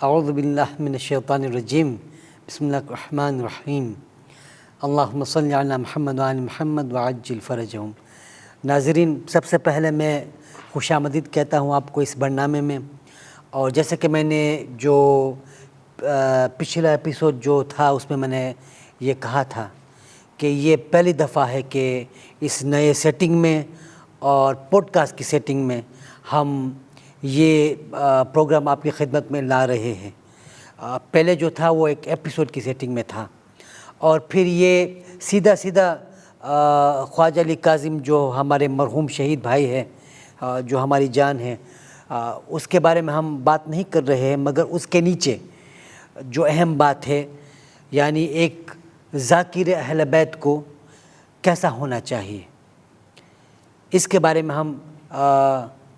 اعوذ باللہ من الشیطان الرجیم بسم اللہ الرحمن الرحیم اللہم صلی علی محمد وعلی محمد وعجل فرجہم۔ ناظرین، سب سے پہلے میں خوش آمدید کہتا ہوں آپ کو اس برنامے میں، اور جیسے کہ میں نے جو پچھلا ایپیسوڈ جو تھا اس میں نے یہ کہا تھا کہ یہ پہلی دفعہ ہے کہ اس نئے سیٹنگ میں اور پوڈ کاسٹ کی سیٹنگ میں ہم یہ پروگرام آپ کی خدمت میں لا رہے ہیں۔ پہلے جو تھا وہ ایک ایپیسوڈ کی سیٹنگ میں تھا، اور پھر یہ سیدھا خواجہ علی کاظم جو ہمارے مرحوم شہید بھائی ہیں، جو ہماری جان ہے، اس کے بارے میں ہم بات نہیں کر رہے ہیں، مگر اس کے نیچے جو اہم بات ہے، یعنی ایک ذاکر اہل بیت کو کیسا ہونا چاہیے، اس کے بارے میں ہم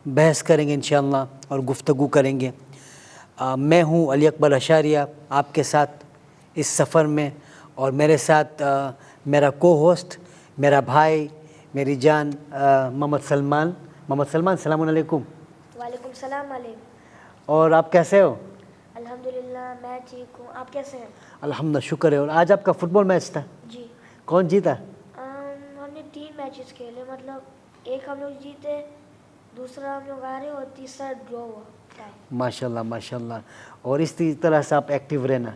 بحث کریں گے انشاءاللہ اور گفتگو کریں گے۔ میں ہوں علی اکبر اشاریہ آپ کے ساتھ اس سفر میں، اور میرے ساتھ میرا کو ہوسٹ، میرا بھائی، میری جان محمد سلمان۔ محمد سلمان، السلام علیکم۔ وعلیکم السلام علیکم۔ اور آپ کیسے ہو؟ الحمدللہ میں ٹھیک ہوں، آپ کیسے ہیں؟ الحمدللہ، شکر ہے۔ اور آج آپ کا فٹ بال میچ تھا، جی۔ کون جیتا؟ ہم نے 3 میچز کھیلے، مطلب ایک ہم لوگ جیتے، دوسرا ہم لوگ ہارے، اور تیسرا ڈرا ہوا۔ ماشاءاللہ ماشاءاللہ، اور اس طرح سے آپ ایکٹیو رہنا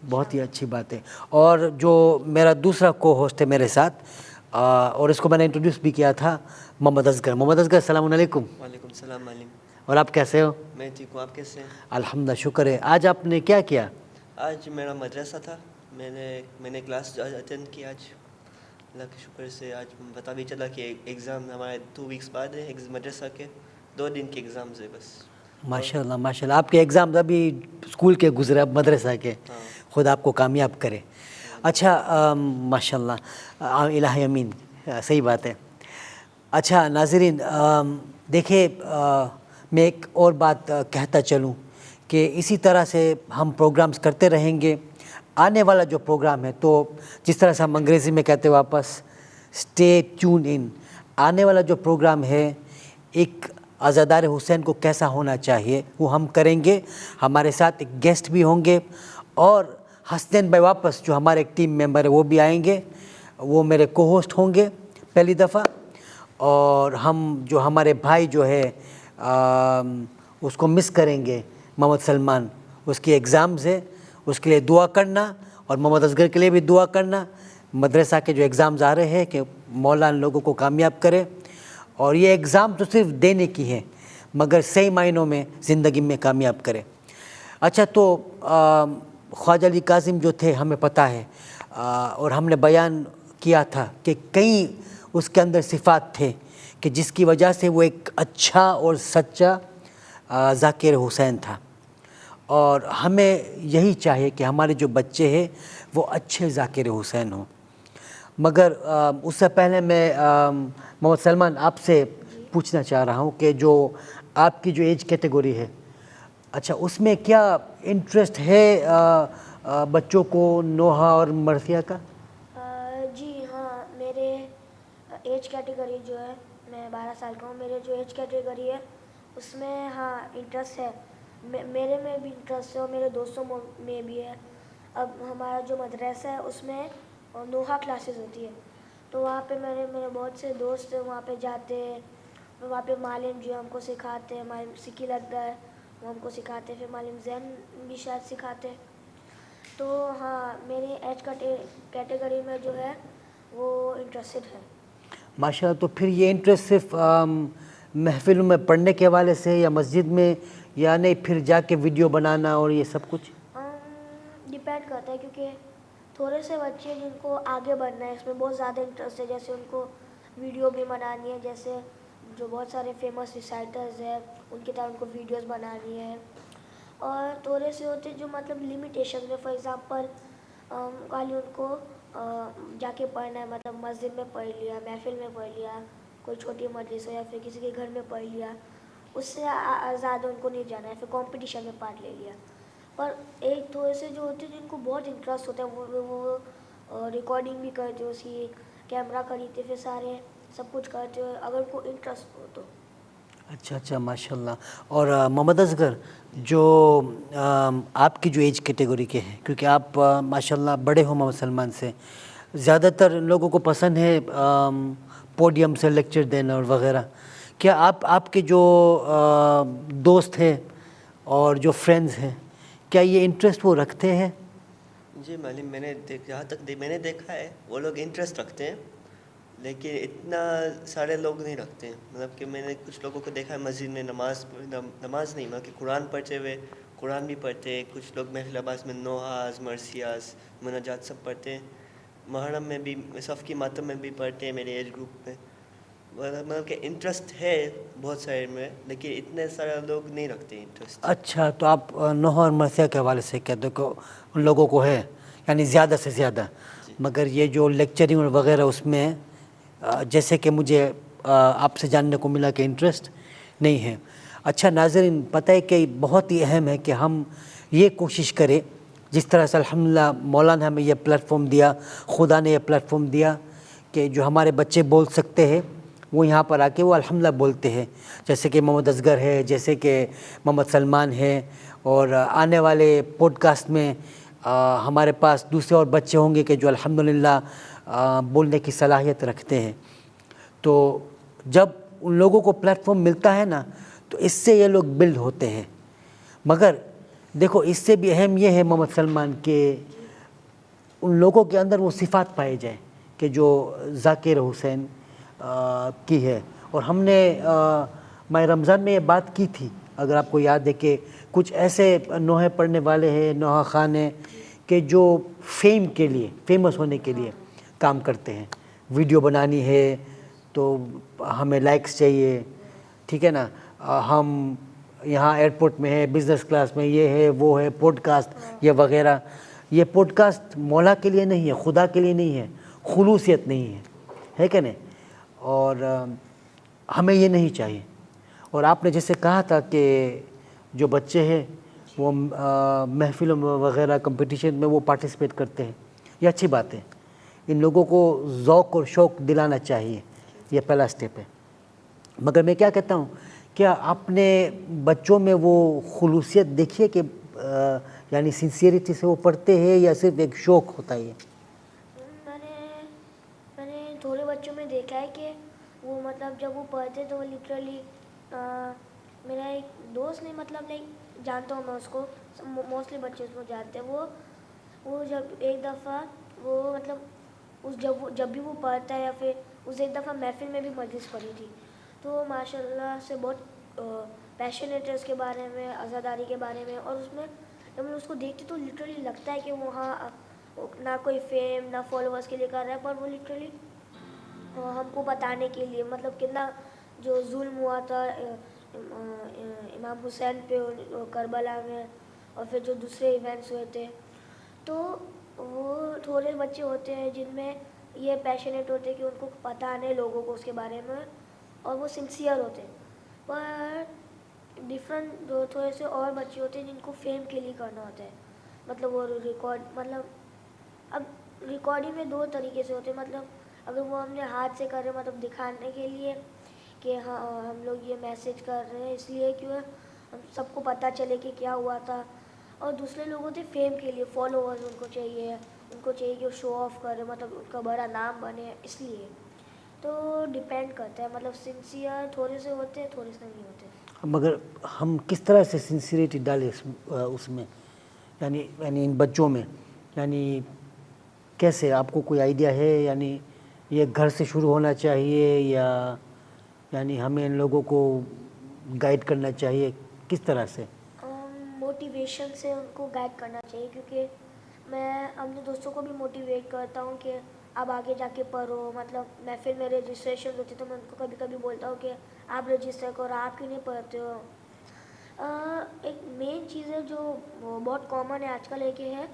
بہت ہی اچھی بات ہے۔ اور جو میرا دوسرا کو ہوسٹ ہے میرے ساتھ، اور اس کو میں نے انٹروڈیوس بھی کیا تھا، محمد اصغر۔ محمد اصغر، السلام علیکم۔ وعلیکم السلام علیکم۔ اور آپ کیسے ہو؟ میں ٹھیک ہوں، آپ کیسے ہیں؟ الحمدللہ، شکر ہے۔ آج آپ نے کیا کیا؟ آج میرا مدرسہ تھا، میں نے کلاس اٹینڈ کی آج، اللہ کے شکر سے۔ آج پتہ بھی چلا کہ ایگزام ہمارے 2 ویکس بعد ہے، مدرسہ کے 2 دن کے ایگزامز ہے بس۔ ماشاءاللہ ماشاءاللہ، آپ کے ایگزام ابھی اسکول کے گزرے، اب مدرسہ کے، خدا آپ کو کامیاب کرے۔ اچھا، ماشاءاللہ، الہ امین، صحیح بات ہے۔ اچھا ناظرین، دیکھیں، میں ایک اور بات کہتا چلوں کہ اسی طرح سے ہم پروگرامز کرتے رہیں گے۔ آنے والا جو پروگرام ہے، تو جس طرح سے ہم انگریزی میں کہتے واپس اسٹے ٹیون ان، آنے والا جو پروگرام ہے، ایک عزادار حسین کو کیسا ہونا چاہیے، وہ ہم کریں گے۔ ہمارے ساتھ ایک گیسٹ بھی ہوں گے، اور حسنین بھائی واپس جو ہمارے ایک ٹیم ممبر ہے وہ بھی آئیں گے، وہ میرے کو ہوسٹ ہوں گے پہلی دفعہ۔ اور ہم جو ہمارے بھائی جو ہے اس کو مس کریں گے، محمد سلمان، اس کی ایگزامز ہے، اس کے لیے دعا کرنا، اور محمد اصغر کے لیے بھی دعا کرنا۔ مدرسہ کے جو ایگزامز آ رہے ہیں کہ مولا ان لوگوں کو کامیاب کرے، اور یہ ایگزام تو صرف دینے کی ہے، مگر صحیح معنوں میں زندگی میں کامیاب کرے۔ اچھا، تو خواجہ علی کاظم جو تھے ہمیں پتہ ہے، اور ہم نے بیان کیا تھا کہ کئی اس کے اندر صفات تھے کہ جس کی وجہ سے وہ ایک اچھا اور سچا ذاکر حسین تھا، اور ہمیں یہی چاہیے کہ ہمارے جو بچے ہیں وہ اچھے ذاکر حسین ہوں۔ مگر اس سے پہلے میں محمد سلمان آپ سے پوچھنا چاہ رہا ہوں کہ جو آپ کی جو ایج کیٹیگری ہے، اچھا، اس میں کیا انٹرسٹ ہے بچوں کو نوحہ اور مرثیہ کا؟ جی ہاں، میرے ایج کیٹیگری جو ہے، میں 12 سال کا ہوں، میرے جو ایج کیٹیگری ہے اس میں ہاں انٹرسٹ ہے، میرے میں بھی انٹرسٹ ہے، اور میرے دوستوں میں بھی ہے۔ اب ہمارا جو مدرسہ ہے اس میں نوحہ کلاسز ہوتی ہے، تو وہاں پہ میرے بہت سے دوست وہاں پہ جاتے ہیں، وہاں پہ معلم جو ہم کو سکھاتے ہیں، معلم سکی لگتا ہے، وہ ہم کو سکھاتے ہیں، پھر معلم زین بھی شاید سکھاتے ہیں۔ تو ہاں، میری ایج کیٹیگری میں جو ہے وہ انٹرسٹڈ ہے۔ ماشاءاللہ، تو پھر یہ انٹرسٹ صرف محفلوں میں پڑھنے کے حوالے سے، یا مسجد میں، یا نہیں پھر جا کے ویڈیو بنانا اور یہ سب کچھ؟ ڈپینڈ کرتا ہے، کیونکہ تھوڑے سے بچے جن کو آگے بڑھنا ہے، اس میں بہت زیادہ انٹرسٹ ہے، جیسے ان کو ویڈیو بھی بنانی ہے، جیسے جو بہت سارے فیمس ریسائٹرز ہیں ان کی طرح ان کو ویڈیوز بنانی ہے۔ اور تھوڑے سے ہوتے جو مطلب لیمیٹیشن میں، فار ایگزامپل خالی ان کو جا کے پڑھنا ہے، مطلب مسجد میں پڑھ لیا، محفل میں پڑھ لیا، کوئی چھوٹی مجلس ہو یا پھر کسی کے گھر میں پڑھ لیا، اس سے زیادہ ان کو نہیں جانا ہے، پھر کمپٹیشن میں پارٹ لے لیا۔ پر ایک تھوڑے سے جو ہوتے ہیں جن کو بہت انٹرسٹ ہوتا ہے، وہ ریکارڈنگ بھی کرتے ہو، اس کی کیمرہ خریدتے، پھر سارے سب کچھ کرتے ہو، اگر ان کو انٹرسٹ ہو تو۔ اچھا اچھا ماشاء اللہ. اور محمد اصغر جو آپ کی جو ایج کیٹیگری کے ہیں, کیونکہ آپ ماشاء اللہ بڑے ہو محمد سلمان سے, زیادہ تر لوگوں کو پسند ہے پوڈیم سے لیکچر دینا اور وغیرہ. کیا آپ کے جو دوست ہیں اور جو فرینڈز ہیں, کیا یہ انٹرسٹ وہ رکھتے ہیں؟ جی معلوم, میں نے جہاں تک میں نے دیکھا ہے وہ لوگ انٹرسٹ رکھتے ہیں, لیکن اتنا سارے لوگ نہیں رکھتے ہیں. مطلب کہ میں نے کچھ لوگوں کو دیکھا ہے مسجد میں نماز نہیں مطلب کہ قرآن پڑھتے ہوئے, قرآن بھی پڑھتے ہیں. کچھ لوگ محفل عباس میں نوحاز, مرثیاز, مناجات سب پڑھتے ہیں. محرم میں بھی, صف کی ماتم میں بھی پڑھتے ہیں میرے ایج گروپ میں. مطلب کہ انٹرسٹ ہے بہت سارے میں, لیکن اتنے سارے لوگ نہیں رکھتے انٹرسٹ. اچھا, تو آپ نوح اور مرثیہ کے حوالے سے کہتے ہو کہ ان لوگوں کو ہے, یعنی زیادہ سے زیادہ. جی. مگر یہ جو لیکچرنگ اور وغیرہ اس میں جیسے کہ مجھے آپ سے جاننے کو ملا کہ انٹرسٹ نہیں ہے. اچھا ناظرین, پتہ ہے کہ بہت ہی اہم ہے کہ ہم یہ کوشش کریں, جس طرح سے الحمدللہ مولانا ہمیں یہ پلیٹ فارم دیا, خدا نے یہ پلیٹ فارم دیا کہ جو ہمارے بچے بول سکتے ہیں وہ یہاں پر آ کے وہ الحمدللہ بولتے ہیں, جیسے کہ محمد اصغر ہے, جیسے کہ محمد سلمان ہے, اور آنے والے پوڈ کاسٹ میں ہمارے پاس دوسرے اور بچے ہوں گے کہ جو الحمدللہ بولنے کی صلاحیت رکھتے ہیں. تو جب ان لوگوں کو پلیٹ فارم ملتا ہے نا, تو اس سے یہ لوگ بلڈ ہوتے ہیں. مگر دیکھو اس سے بھی اہم یہ ہے محمد سلمان کہ ان لوگوں کے اندر وہ صفات پائے جائیں کہ جو ذاکر حسین کی ہے. اور ہم نے ماہ رمضان میں یہ بات کی تھی, اگر آپ کو یاد ہے, کہ کچھ ایسے نوحے پڑھنے والے ہیں, نوحہ خان ہیں, کہ جو فیم کے لیے, فیمس ہونے کے لیے کام کرتے ہیں. ویڈیو بنانی ہے تو ہمیں لائکس چاہیے, ٹھیک ہے نا, ہم یہاں ایئرپورٹ میں ہے, بزنس کلاس میں, یہ ہے وہ ہے, پوڈ کاسٹ یہ وغیرہ. یہ پوڈ کاسٹ مولا کے لیے نہیں ہے, خدا کے لیے نہیں ہے, خلوصیت نہیں ہے کہ نہیں. اور ہمیں یہ نہیں چاہیے. اور آپ نے جیسے کہا تھا کہ جو بچے ہیں وہ محفلوں وغیرہ کمپٹیشن میں وہ پارٹیسپیٹ کرتے ہیں, یہ اچھی بات ہے. ان لوگوں کو ذوق اور شوق دلانا چاہیے, یہ پہلا سٹیپ ہے. مگر میں کیا کہتا ہوں, کیا آپ نے بچوں میں وہ خلوصیت دیکھی ہے کہ یعنی سنسیئرٹی سے وہ پڑھتے ہیں یا صرف ایک شوق ہوتا ہے؟ میں نے تھوڑے بچوں میں دیکھا ہے کہ وہ مطلب جب وہ پڑھتے تو وہ لٹرلی, میرا ایک دوست نہیں مطلب نہیں جانتا ہوں میں اس کو, موسٹلی بچے اس کو جانتے ہیں. وہ جب ایک دفعہ وہ مطلب جب بھی وہ پڑھتا ہے, یا پھر اس ایک دفعہ محفل میں بھی مجلس پڑھی تھی, تو وہ ماشاء اللہ سے بہت پیشنیٹ ہے اس کے بارے میں, عزاداری کے بارے میں. اور اس میں جب میں اس کو دیکھتی تو لٹرلی لگتا ہے کہ وہاں نہ کوئی فیم نہ فالوورس کے لیے کر رہا ہے, پر وہ لٹرلی ہم کو بتانے کے لیے, مطلب کتنا جو ظلم ہوا تھا امام حسین پہ کربلا میں, اور پھر جو دوسرے ایونٹس ہوئے تھے. تو وہ تھوڑے بچے ہوتے ہیں جن میں یہ پیشنیٹ ہوتے ہیں کہ ان کو بتانے لوگوں کو اس کے بارے میں, اور وہ سنسیئر ہوتے ہیں. پر ڈفرینٹ جو تھوڑے سے اور بچے ہوتے ہیں جن کو فیم کے لیے کرنا ہوتا ہے, مطلب وہ ریکارڈ, مطلب اب ریکارڈنگ میں دو طریقے سے ہوتے ہیں. مطلب اگر وہ ہم نے ہاتھ سے کر رہے مطلب دکھانے کے لیے کہ ہاں ہم لوگ یہ میسج کر رہے ہیں, اس لیے کہ ہم سب کو پتہ چلے کہ کیا ہوا تھا. اور دوسرے لوگ ہوتے ہیں فیم کے لیے, فالوورز ان کو چاہیے کہ وہ شو آف کرے, مطلب ان کا بڑا نام بنے, اس لیے. تو ڈپینڈ کرتا ہے, مطلب سنسیئر تھوڑے سے ہوتے ہیں, تھوڑے سے نہیں ہوتے. مگر ہم کس طرح سے سنسیریٹی ڈالیں اس میں, یعنی ان بچوں میں, یعنی کیسے, آپ کو کوئی آئیڈیا ہے؟ یعنی یہ گھر سے شروع ہونا چاہیے یا یعنی ہمیں ان لوگوں کو گائیڈ کرنا چاہیے, کس طرح سے؟ موٹیویشن سے ان کو گائیڈ کرنا چاہیے, کیونکہ میں اپنے دوستوں کو بھی موٹیویٹ کرتا ہوں کہ اب آگے جا کے پڑھو. مطلب محفل میں رجسٹریشن ہوتی تو میں ان کو کبھی کبھی بولتا ہوں کہ آپ رجسٹر کرو, آپ کیوں نہیں پڑھتے ہو. ایک مین چیز ہے جو بہت کامن ہے آج کل, ایک یہ ہے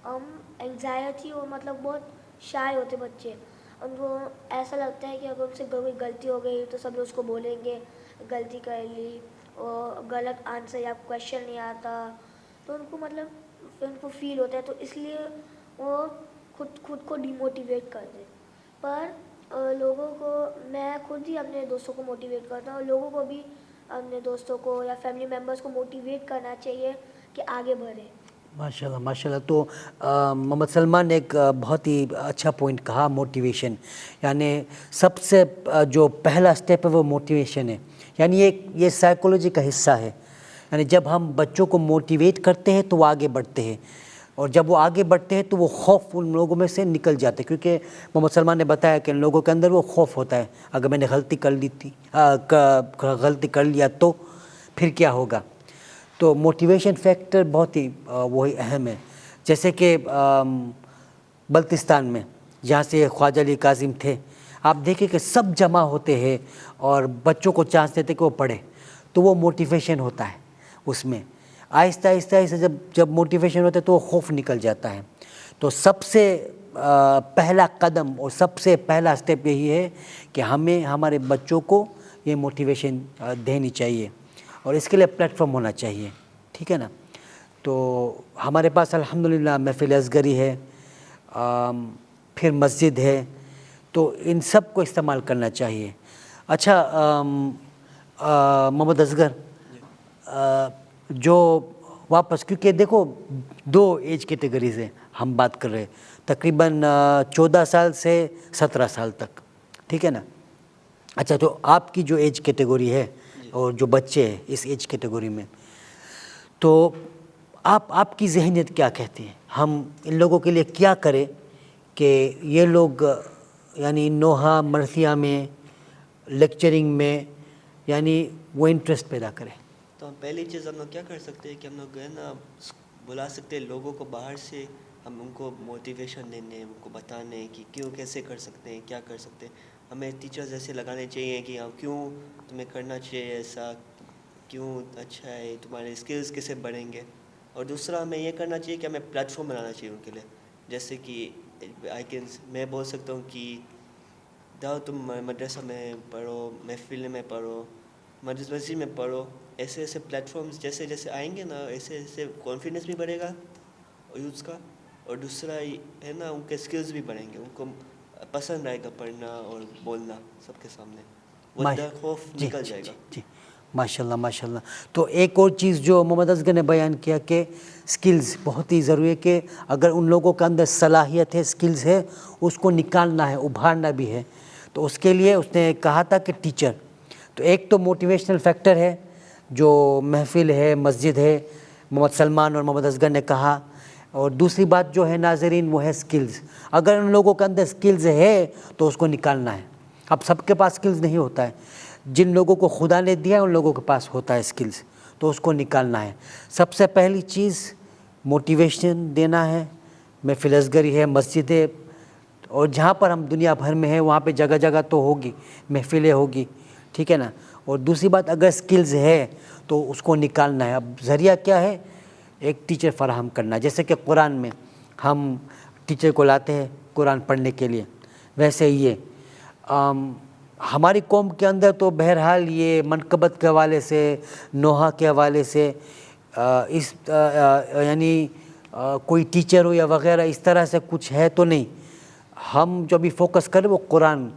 انگزائٹی, اور مطلب بہت شائع ہوتے بچے. ان کو ایسا لگتا ہے کہ اگر ان سے کوئی غلطی ہو گئی تو سب لوگ اس کو بولیں گے غلطی کر لی, اور غلط آنسر یا کویشچن نہیں آتا, تو ان کو مطلب پھر ان کو فیل ہوتا ہے, تو اس لیے وہ خود کو ڈی موٹیویٹ کرتے. پر لوگوں کو, میں خود ہی اپنے دوستوں کو موٹیویٹ کرتا ہوں, اور لوگوں کو بھی اپنے دوستوں کو یا فیملی ممبرس کو موٹیویٹ کرنا چاہیے کہ آگے بڑھیں. ماشاء اللہ ماشاء اللہ. تو محمد سلمان نے ایک بہت ہی اچھا پوائنٹ کہا, موٹیویشن. یعنی سب سے جو پہلا سٹیپ ہے وہ موٹیویشن ہے. یعنی یہ سائیکولوجی کا حصہ ہے. یعنی جب ہم بچوں کو موٹیویٹ کرتے ہیں تو وہ آگے بڑھتے ہیں, اور جب وہ آگے بڑھتے ہیں تو وہ خوف ان لوگوں میں سے نکل جاتے ہیں. کیونکہ محمد سلمان نے بتایا کہ ان لوگوں کے اندر وہ خوف ہوتا ہے, اگر میں نے غلطی کر لیا تو پھر کیا ہوگا. تو موٹیویشن فیکٹر بہت ہی وہی اہم ہے. جیسے کہ بلتستان میں جہاں سے خواجہ علی کاظم تھے, آپ دیکھیں کہ سب جمع ہوتے ہیں اور بچوں کو چانس دیتے کہ وہ پڑھیں, تو وہ موٹیویشن ہوتا ہے اس میں. آہستہ آہستہ آہستہ جب موٹیویشن ہوتا ہے تو وہ خوف نکل جاتا ہے. تو سب سے پہلا قدم اور سب سے پہلا سٹیپ یہی ہے کہ ہمیں ہمارے بچوں کو یہ موٹیویشن دینی چاہیے, اور اس کے لیے پلیٹ فارم ہونا چاہیے. ٹھیک ہے نا. تو ہمارے پاس الحمدللہ محفل اصغری ہے, پھر مسجد ہے, تو ان سب کو استعمال کرنا چاہیے. اچھا محمد اصغر, جو واپس, کیونکہ دیکھو 2 ایج کیٹیگریز ہیں ہم بات کر رہے ہیں, تقریباً 14 سال سے 17 سال تک. ٹھیک ہے نا. اچھا, تو آپ کی جو ایج کیٹیگری ہے اور جو بچے ہیں اس ایج کیٹیگری میں, تو آپ کی ذہنیت کیا کہتی ہے؟ ہم ان لوگوں کے لیے کیا کریں کہ یہ لوگ یعنی نوحہ مرثیہ میں, لیکچرنگ میں, یعنی وہ انٹرسٹ پیدا کریں؟ تو پہلی چیز ہم لوگ کیا کر سکتے ہیں کہ ہم لوگ ہے نا بلا سکتے ہیں لوگوں کو باہر سے, ہم ان کو موٹیویشن دینے, ان کو بتانے کہ کیوں کیسے کر سکتے ہیں, کیا کر سکتے ہیں. ہمیں ٹیچرز ایسے لگانے چاہیے کہ ہاں کیوں تمہیں کرنا چاہیے ایسا, کیوں اچھا ہے, تمہارے اسکلز کیسے بڑھیں گے. اور دوسرا ہمیں یہ کرنا چاہیے کہ ہمیں پلیٹ فارم بنانا چاہیے ان کے لیے. جیسے کہ میں بول سکتا ہوں کہ جاؤ تم مدرسہ میں پڑھو, محفل میں پڑھو, مسجد میں پڑھو. ایسے ایسے پلیٹ فارمز جیسے جیسے آئیں گے نا, ایسے ایسے کانفیڈنس بھی بڑھے گا یوتھ کا, اور دوسرا ہے نا ان کے اسکلز بھی بڑھیں گے. ان کو پسند آئے گا پڑھنا اور بولنا سب کے سامنے, وہ ڈر خوف نکل جائے گا. جی ماشاء اللہ ماشاء اللہ. تو ایک اور چیز جو محمد اصغر نے بیان کیا کہ سکلز بہت ہی ضروری ہے, کہ اگر ان لوگوں کے اندر صلاحیت ہے, سکلز ہے, اس کو نکالنا ہے, ابھارنا بھی ہے. تو اس کے لیے اس نے کہا تھا کہ ٹیچر. تو ایک تو موٹیویشنل فیکٹر ہے جو محفل ہے, مسجد ہے, محمد سلمان اور محمد اصغر نے کہا. اور دوسری بات جو ہے ناظرین وہ ہے سکلز. اگر ان لوگوں کے اندر سکلز ہے تو اس کو نکالنا ہے. اب سب کے پاس سکلز نہیں ہوتا ہے, جن لوگوں کو خدا نے دیا ہے ان لوگوں کے پاس ہوتا ہے سکلز, تو اس کو نکالنا ہے. سب سے پہلی چیز موٹیویشن دینا ہے. محفل اصغری ہے, مسجد ہے, اور جہاں پر ہم دنیا بھر میں ہیں وہاں پہ جگہ جگہ تو ہوگی, محفلیں ہوگی. ٹھیک ہے نا. اور دوسری بات, اگر سکلز ہے تو اس کو نکالنا ہے. اب ذریعہ کیا ہے؟ ایک ٹیچر فراہم کرنا. جیسے کہ قرآن میں ہم ٹیچر کو لاتے ہیں قرآن پڑھنے کے لیے, ویسے یہ ہماری قوم کے اندر تو بہرحال یہ منقبت کے حوالے سے, نوحہ کے حوالے سے یعنی کوئی ٹیچر ہو یا وغیرہ اس طرح سے کچھ ہے تو نہیں. ہم جو ابھی فوکس کر رہے وہ قرآن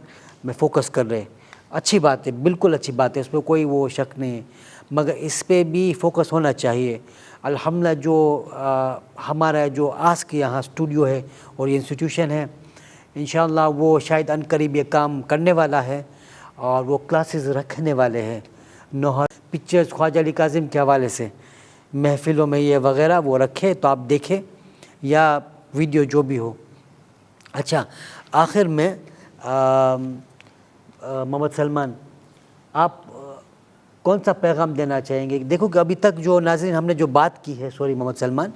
میں فوکس کر رہے. اچھی بات ہے, بالکل اچھی بات ہے, اس پہ کوئی وہ شک نہیں ہے, مگر اس پہ بھی فوکس ہونا چاہیے. الحمدللہ جو ہمارا جو آس کے یہاں اسٹوڈیو ہے اور یہ انسٹیٹیوشن ہے, انشاءاللہ وہ شاید عنقریب یہ کام کرنے والا ہے اور وہ کلاسز رکھنے والے ہیں. نوحہ پکچرز خواجہ علی کاظم کے حوالے سے محفلوں میں یہ وغیرہ وہ رکھے, تو آپ دیکھیں یا ویڈیو جو بھی ہو. اچھا, آخر میں محمد سلمان, آپ کون سا پیغام دینا چاہیں گے؟ دیکھو کہ ابھی تک جو ناظرین ہم نے جو بات کی ہے, سوری محمد سلمان,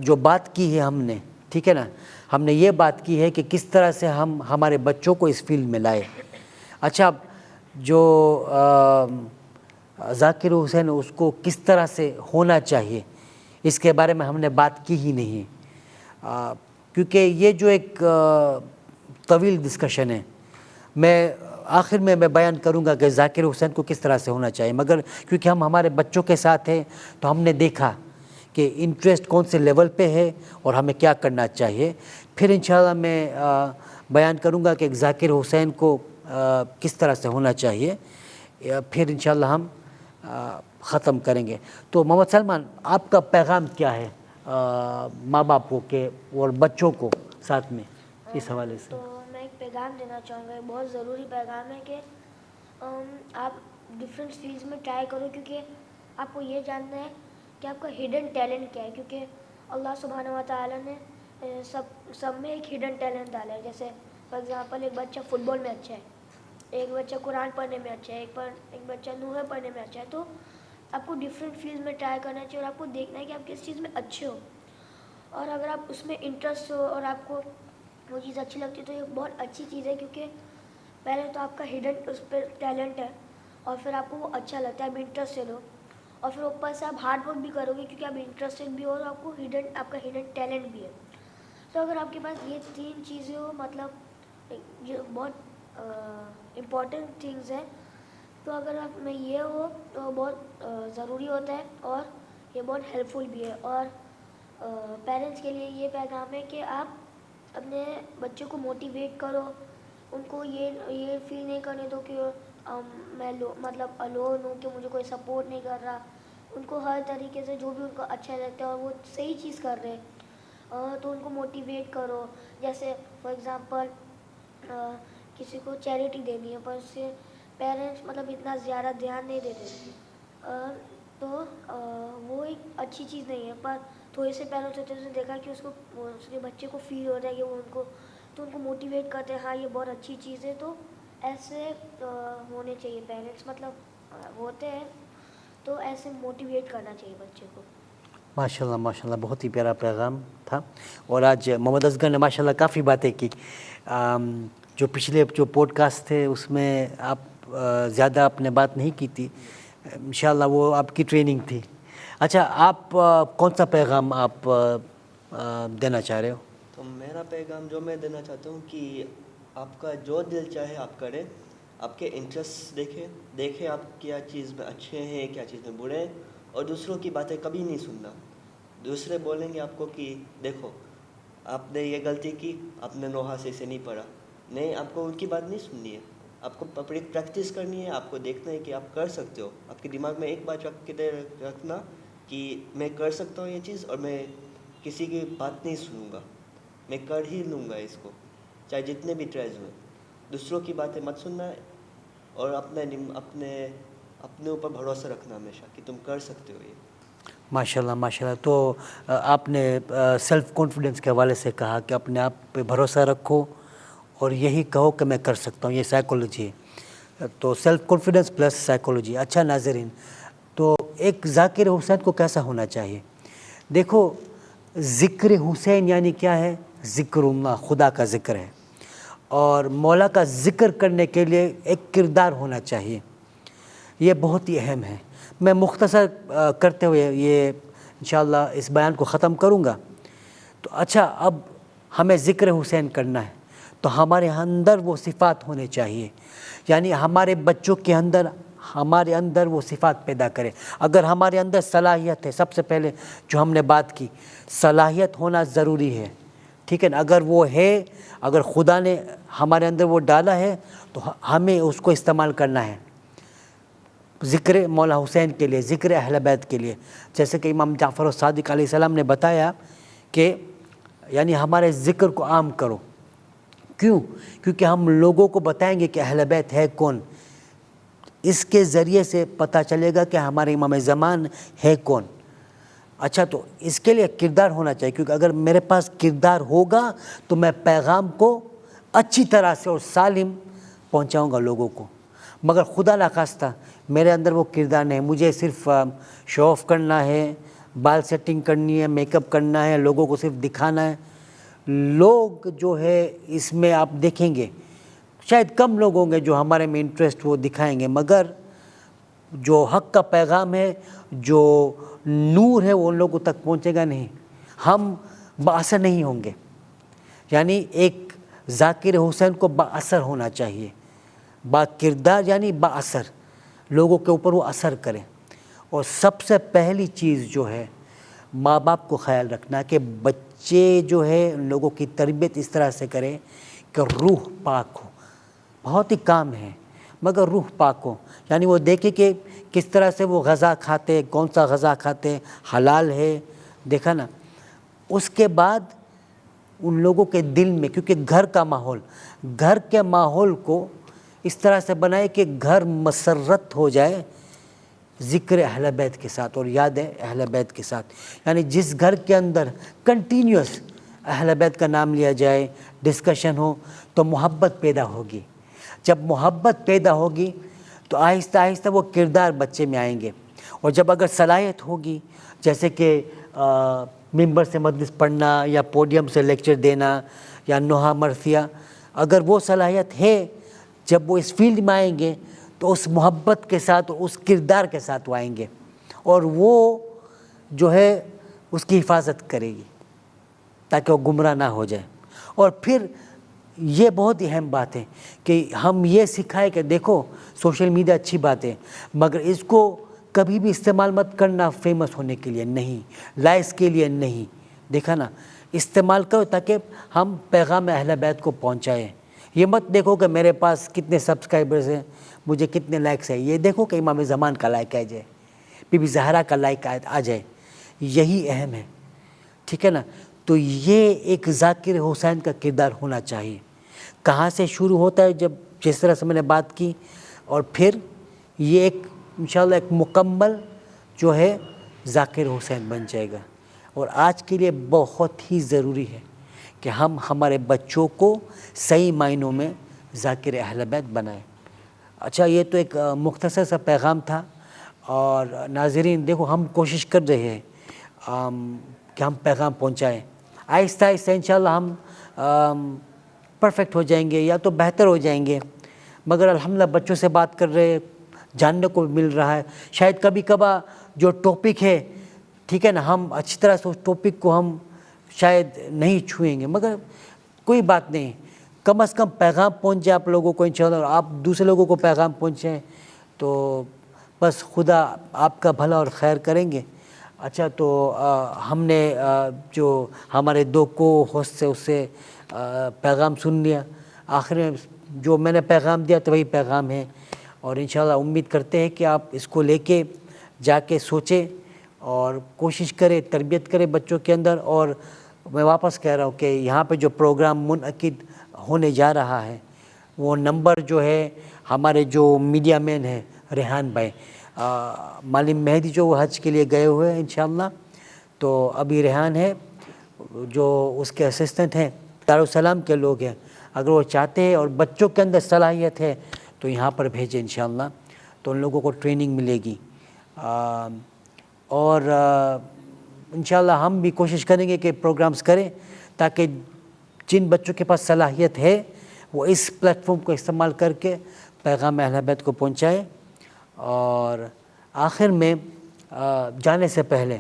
جو بات کی ہے ہم نے, ٹھیک ہے نا, ہم نے یہ بات کی ہے کہ کس طرح سے ہم ہمارے بچوں کو اس فیلڈ میں لائے. اچھا, جو ذاکر حسین اس کو کس طرح سے ہونا چاہیے اس کے بارے میں ہم نے بات کی ہی نہیں, کیونکہ یہ جو ایک طویل ڈسکشن ہے. میں آخر میں بیان کروں گا کہ ذاکر حسین کو کس طرح سے ہونا چاہیے, مگر کیونکہ ہم ہمارے بچوں کے ساتھ ہیں تو ہم نے دیکھا کہ انٹرسٹ کون سے لیول پہ ہے اور ہمیں کیا کرنا چاہیے. پھر انشاءاللہ میں بیان کروں گا کہ ذاکر حسین کو کس طرح سے ہونا چاہیے. پھر انشاءاللہ ہم ختم کریں گے. تو محمد سلمان آپ کا پیغام کیا ہے ماں باپ کو کے اور بچوں کو ساتھ میں اس حوالے سے؟ تو میں ایک پیغام دینا چاہوں گا, بہت ضروری پیغام ہے کہ آپ ڈفرینٹ فیلڈس میں ٹرائی کرو, کیونکہ آپ کو یہ جاننا ہے کہ آپ کا ہڈن ٹیلنٹ کیا ہے. کیونکہ اللہ سبحانہ و تعالیٰ نے سب میں ایک ہڈن ٹیلنٹ ڈالا ہے. جیسے فار ایگزامپل ایک بچہ فٹ بال میں اچھا ہے, ایک بچہ قرآن پڑھنے میں اچھا ہے, ایک بچہ نوحہ پڑھنے میں اچھا ہے. تو آپ کو ڈفرینٹ فیلڈ میں ٹرائی کرنا چاہیے اور آپ کو دیکھنا ہے کہ آپ کس چیز میں اچھے ہو, اور اگر آپ اس میں انٹرسٹ ہو اور آپ کو وہ چیز اچھی لگتی ہے تو یہ بہت اچھی چیز ہے. کیونکہ پہلے تو آپ کا ہڈن اس پہ ٹیلنٹ ہے اور پھر آپ کو وہ اچھا لگتا ہے, آپ انٹرسٹیڈ ہو, اور پھر اوپر سے آپ ہارڈ ورک بھی کرو گے کیونکہ آپ انٹرسٹیڈ بھی ہو اور آپ کو آپ کا ہڈن ٹیلنٹ بھی ہے. تو اگر آپ کے پاس یہ 3 چیزیں ہو, مطلب یہ بہت امپورٹنٹ تھنگز ہیں, تو اگر آپ میں یہ ہو تو بہت ضروری ہوتا ہے اور یہ بہت ہیلپ فل بھی ہے. اور پیرنٹس کے لیے یہ پیغام ہے کہ آپ اپنے بچوں کو موٹیویٹ کرو, ان کو یہ فیل نہیں کرنے دو کہ میں مطلب الون ہوں, کہ مجھے کوئی سپورٹ نہیں کر رہا. ان کو ہر طریقے سے جو بھی ان کو اچھا لگتا ہے اور وہ صحیح چیز کر رہے ہیں تو ان کو موٹیویٹ کرو. جیسے فار ایگزامپل کسی کو چیریٹی دینی ہے پر اس سے پیرنٹس مطلب اتنا زیادہ دھیان نہیں دیتے تو وہ ایک اچھی چیز نہیں ہے. پر تھوڑے سے پیرنٹس ہوتے ہیں, دیکھا کہ اس کے بچے کو فیل ہوتا ہے کہ وہ ان کو موٹیویٹ کرتے ہیں, ہاں یہ بہت اچھی چیز ہے. تو ایسے ہونے چاہیے پیرنٹس, مطلب ہوتے ہیں تو ایسے موٹیویٹ کرنا چاہیے بچے کو. ماشاء اللہ بہت ہی پیارا پیغام تھا. اور آج محمد اصغر نے ماشاء اللہ کافی باتیں کی. جو پچھلے جو پوڈ کاسٹ تھے اس میں آپ زیادہ آپ نے بات نہیں کی تھی, انشاءاللہ وہ آپ کی ٹریننگ تھی. اچھا, آپ کون سا پیغام آپ دینا چاہ رہے ہو؟ تو میرا پیغام جو میں دینا چاہتا ہوں کہ آپ کا جو دل چاہے آپ کریں, آپ کے انٹرسٹ دیکھیں آپ کیا چیز میں اچھے ہیں, کیا چیز میں برے ہیں, اور دوسروں کی باتیں کبھی نہیں سننا. دوسرے بولیں گے آپ کو کہ دیکھو آپ نے یہ غلطی کی, آپ نے نوحہ سے اسے نہیں پڑھا, نہیں, آپ کو ان کی بات نہیں سننی ہے. آپ کو پریکٹس کرنی ہے, آپ کو دیکھنا ہے کہ آپ کر سکتے ہو. آپ کے دماغ میں ایک بات رکھنا کہ میں کر سکتا ہوں یہ چیز, اور میں کسی کی بات نہیں سنوں گا, میں کر ہی لوں گا اس کو, چاہے جتنے بھی ٹرائز ہوئے. دوسروں کی باتیں مت سننا ہے اور اپنے اوپر بھروسہ رکھنا ہمیشہ کہ تم کر سکتے ہو یہ. ماشاءاللہ. تو آپ نے سیلف کانفیڈنس کے حوالے سے کہا کہ اپنے آپ پہ بھروسہ رکھو اور یہی کہو کہ میں کر سکتا ہوں, یہ سائیکولوجی ہے. تو سیلف کانفیڈنس پلس سائیکولوجی. اچھا ناظرین, تو ایک ذاکر حسین کو کیسا ہونا چاہیے؟ دیکھو, ذکر حسین یعنی کیا ہے؟ ذکر اللہ, خدا کا ذکر ہے. اور مولا کا ذکر کرنے کے لیے ایک کردار ہونا چاہیے, یہ بہت ہی اہم ہے. میں مختصر کرتے ہوئے یہ انشاءاللہ اس بیان کو ختم کروں گا. تو اچھا, اب ہمیں ذکر حسین کرنا ہے تو ہمارے اندر وہ صفات ہونے چاہیے, یعنی ہمارے بچوں کے اندر ہمارے اندر وہ صفات پیدا کرے. اگر ہمارے اندر صلاحیت ہے, سب سے پہلے جو ہم نے بات کی, صلاحیت ہونا ضروری ہے, ٹھیک ہے نا. اگر وہ ہے, اگر خدا نے ہمارے اندر وہ ڈالا ہے تو ہمیں اس کو استعمال کرنا ہے ذکر مولا حسین کے لیے, ذکر اہل بیت کے لیے. جیسے کہ امام جعفر الصادق علیہ السلام نے بتایا کہ یعنی ہمارے ذکر کو عام کرو. کیوں؟ کیونکہ ہم لوگوں کو بتائیں گے کہ اہل بیت ہے کون. اس کے ذریعے سے پتہ چلے گا کہ ہمارے امام زمان ہے کون. اچھا, تو اس کے لیے کردار ہونا چاہیے, کیونکہ اگر میرے پاس کردار ہوگا تو میں پیغام کو اچھی طرح سے اور سالم پہنچاؤں گا لوگوں کو. مگر خدا نخواستہ میرے اندر وہ کردار نہیں, مجھے صرف شو آف کرنا ہے, بال سیٹنگ کرنی ہے, میک اپ کرنا ہے, لوگوں کو صرف دکھانا ہے. لوگ جو ہے اس میں آپ دیکھیں گے شاید کم لوگ ہوں گے جو ہمارے میں انٹرسٹ وہ دکھائیں گے, مگر جو حق کا پیغام ہے, جو نور ہے, وہ ان لوگوں تک پہنچے گا نہیں. ہم بااثر نہیں ہوں گے. یعنی ایک ذاکر حسین کو بااثر ہونا چاہیے, با کردار یعنی بااثر, لوگوں کے اوپر وہ اثر کرے. اور سب سے پہلی چیز جو ہے ماں باپ کو خیال رکھنا کہ بچے جو ہے ان لوگوں کی تربیت اس طرح سے کرے کہ روح پاک ہو. بہت ہی کام ہے, مگر روح پاک ہو. یعنی وہ دیکھے کہ کس طرح سے وہ غذا کھاتے, کون سا غذا کھاتے, حلال ہے, دیکھا نا. اس کے بعد ان لوگوں کے دل میں, کیونکہ گھر کے ماحول کو اس طرح سے بنائے کہ گھر مسرت ہو جائے ذکر اہل بیت کے ساتھ اور یاد اہل بیت کے ساتھ. یعنی جس گھر کے اندر کنٹینیوس اہل بیت کا نام لیا جائے, ڈسکشن ہو, تو محبت پیدا ہوگی. جب محبت پیدا ہوگی تو آہستہ آہستہ وہ کردار بچے میں آئیں گے. اور جب اگر صلاحیت ہوگی, جیسے کہ ممبر سے مجلس پڑھنا یا پوڈیم سے لیکچر دینا یا نوحہ مرثیہ, اگر وہ صلاحیت ہے, جب وہ اس فیلڈ میں آئیں گے تو اس محبت کے ساتھ اور اس کردار کے ساتھ وہ آئیں گے, اور وہ جو ہے اس کی حفاظت کرے گی تاکہ وہ گمراہ نہ ہو جائے. اور پھر یہ بہت ہی اہم بات ہے کہ ہم یہ سکھائے کہ دیکھو سوشل میڈیا اچھی بات ہے, مگر اس کو کبھی بھی استعمال مت کرنا فیمس ہونے کے لیے نہیں, لائکس کے لیے نہیں, دیکھا نا. استعمال کرو تاکہ ہم پیغام اہل بیت کو پہنچائیں. یہ مت دیکھو کہ میرے پاس کتنے سبسکرائبرز ہیں, مجھے کتنے لائکس ہیں. یہ دیکھو کہ امام زمان کا لائک آ جائے, بی بی زہرا کا لائک آ جائے. یہی اہم ہے, ٹھیک ہے نا. تو یہ ایک ذاکر حسین کا کردار ہونا چاہیے. کہاں سے شروع ہوتا ہے, جس طرح سے میں نے بات کی, اور پھر یہ ایک انشاءاللہ ایک مکمل جو ہے ذاکر حسین بن جائے گا. اور آج کے لیے بہت ہی ضروری ہے کہ ہم ہمارے بچوں کو صحیح معنوں میں ذاکر اہل بیت بنائیں. اچھا, یہ تو ایک مختصر سا پیغام تھا. اور ناظرین دیکھو, ہم کوشش کر رہے ہیں کہ ہم پیغام پہنچائیں. آہستہ آہستہ انشاءاللہ ہم پرفیکٹ ہو جائیں گے یا تو بہتر ہو جائیں گے. مگر الحمدللہ بچوں سے بات کر رہے, جاننے کو مل رہا ہے. شاید کبھی کبھار جو ٹاپک ہے, ٹھیک ہے نا, ہم اچھی طرح سے اس ٹاپک کو ہم شاید نہیں چھوئیں گے, مگر کوئی بات نہیں. کم از کم پیغام پہنچ جائے آپ لوگوں کو انشاءاللہ, اور آپ دوسرے لوگوں کو پیغام پہنچیں تو بس خدا آپ کا بھلا اور خیر کریں گے. اچھا, تو ہم نے جو ہمارے دو کو ہوسٹ سے اس سے پیغام سن لیا. آخر میں جو میں نے پیغام دیا تو وہی پیغام ہے, اور انشاءاللہ امید کرتے ہیں کہ آپ اس کو لے کے جا کے سوچیں اور کوشش کریں, تربیت کریں بچوں کے اندر. اور میں واپس کہہ رہا ہوں کہ یہاں پہ جو پروگرام منعقد ہونے جا رہا ہے, وہ نمبر جو ہے ہمارے جو میڈیا مین ہیں ریحان بھائی, معلم مہدی جو وہ حج کے لیے گئے ہوئے ہیں انشاءاللہ, تو ابھی ریحان ہے جو اس کے اسسٹنٹ ہیں, دارالسلام کے لوگ ہیں. اگر وہ چاہتے ہیں اور بچوں کے اندر صلاحیت ہے تو یہاں پر بھیجیں انشاءاللہ, تو ان لوگوں کو ٹریننگ ملے گی. اور انشاءاللہ ہم بھی کوشش کریں گے کہ پروگرامز کریں تاکہ جن بچوں کے پاس صلاحیت ہے وہ اس پلیٹ فارم کو استعمال کر کے پیغام اہل بیت کو پہنچائے. اور آخر میں جانے سے پہلے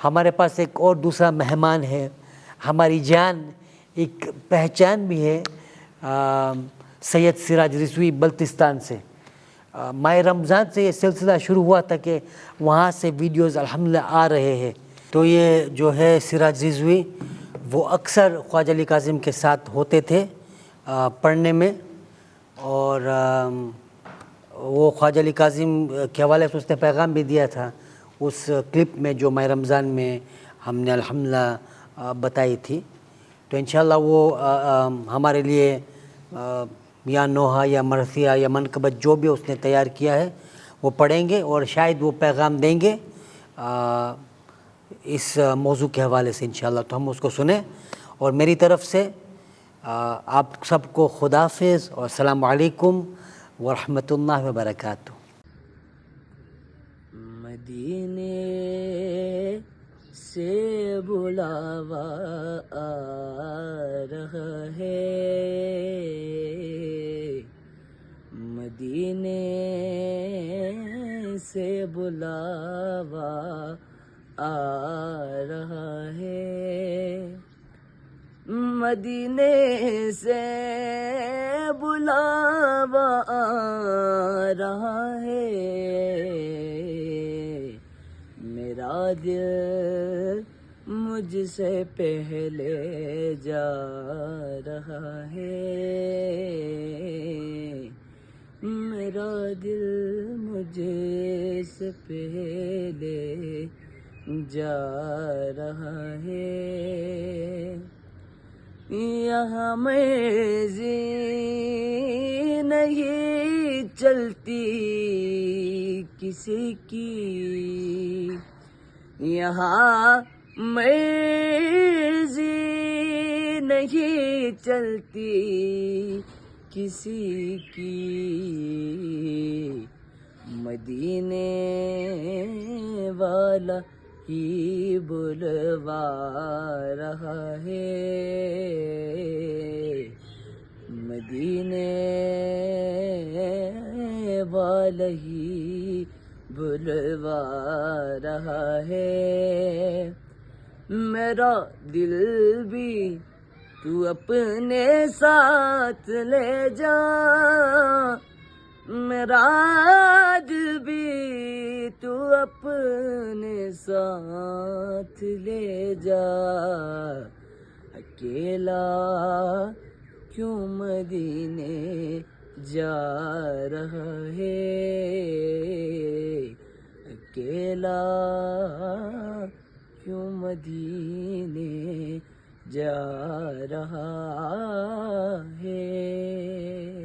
ہمارے پاس ایک اور دوسرا مہمان ہے, ہماری جان, ایک پہچان بھی ہے, سید سراج رضوی بلتستان سے. ماہ رمضان سے یہ سلسلہ شروع ہوا تھا کہ وہاں سے ویڈیوز الحمدللہ آ رہے ہیں. تو یہ جو ہے سراج رضوی, وہ اکثر خواجہ علی کاظم کے ساتھ ہوتے تھے پڑھنے میں, اور وہ خواجہ علی کاظم کے حوالے سے اس نے پیغام بھی دیا تھا اس کلپ میں جو ماہ رمضان میں ہم نے الحمدللہ بتائی تھی. تو انشاءاللہ وہ ہمارے لیے یا نوحہ یا مرثیہ یا منقبت جو بھی اس نے تیار کیا ہے وہ پڑھیں گے, اور شاید وہ پیغام دیں گے اس موضوع کے حوالے سے انشاءاللہ. تو ہم اس کو سنیں, اور میری طرف سے آپ سب کو خداحافظ اور السلام علیکم ورحمۃ اللہ وبرکاتہ. مدینے سے بلاوا آ رہا ہے, مدینے سے بلاوا آ رہا ہے, مدینے سے بلاوا آ رہا ہے, میرا دل مجھ سے پہلے جا رہا ہے. میرا دل مجھے سے پہلے جا رہا ہے، یہاں مرضی نہیں چلتی کسی کی، یہاں مرضی نہیں چلتی کسی کی، مدینے والا ہی بلوا رہا ہے، مدینے والا ہی بلوا رہا ہے، میرا دل بھی تو اپنے ساتھ لے جا، میرا دل بھی تو اپنے ساتھ لے جا، اکیلا کیوں مدینے جا رہا ہے، اکیلا کیوں مدینے جا رہا ہے۔